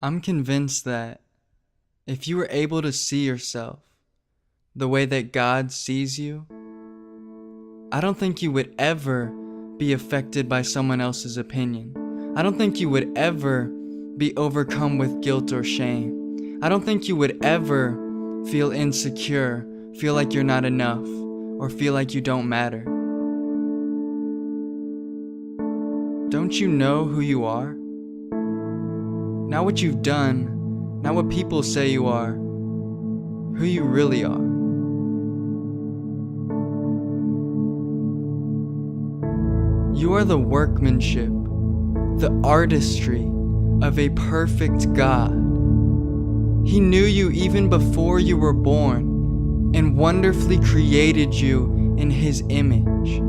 I'm convinced that if you were able to see yourself the way that God sees you, I don't think you would ever be affected by someone else's opinion. I don't think you would ever be overcome with guilt or shame. I don't think you would ever feel insecure, feel like you're not enough, or feel like you don't matter. Don't you know who you are? Not what you've done, not what people say you are, who you really are. You are the workmanship, the artistry of a perfect God. He knew you even before you were born and wonderfully created you in His image.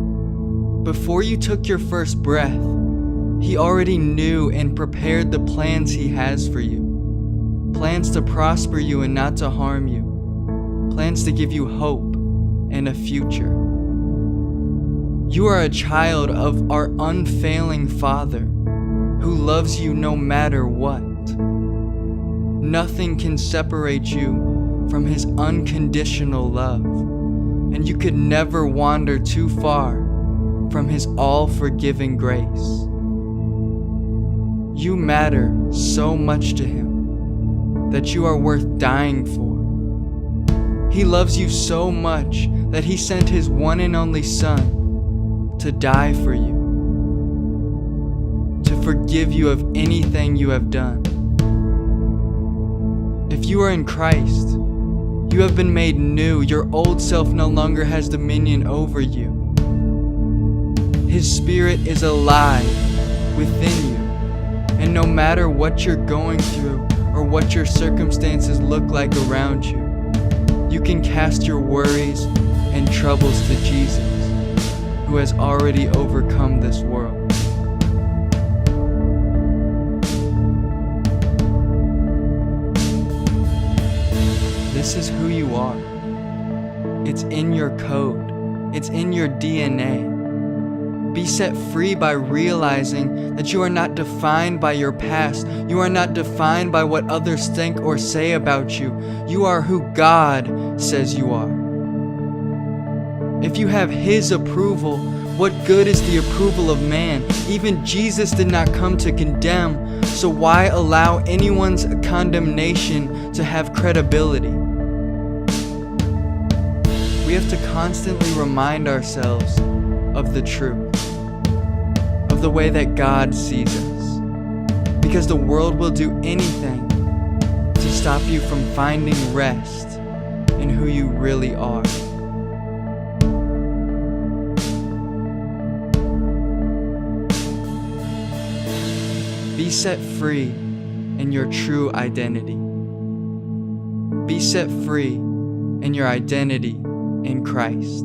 Before you took your first breath, He already knew and prepared the plans He has for you. Plans to prosper you and not to harm you. Plans to give you hope and a future. You are a child of our unfailing Father who loves you no matter what. Nothing can separate you from His unconditional love, and you could never wander too far from His all-forgiving grace. You matter so much to Him that you are worth dying for. He loves you so much that He sent His one and only Son to die for you, to forgive you of anything you have done. If you are in Christ, you have been made new. Your old self no longer has dominion over you. His Spirit is alive within you. And no matter what you're going through or what your circumstances look like around you, you can cast your worries and troubles to Jesus, who has already overcome this world. This is who you are. It's in your code. It's in your DNA. Be set free by realizing that you are not defined by your past. You are not defined by what others think or say about you. You are who God says you are. If you have His approval, what good is the approval of man? Even Jesus did not come to condemn, so why allow anyone's condemnation to have credibility? We have to constantly remind ourselves of the truth, of the way that God sees us, because the world will do anything to stop you from finding rest in who you really are. Be set free in your true identity. Be set free in your identity in Christ.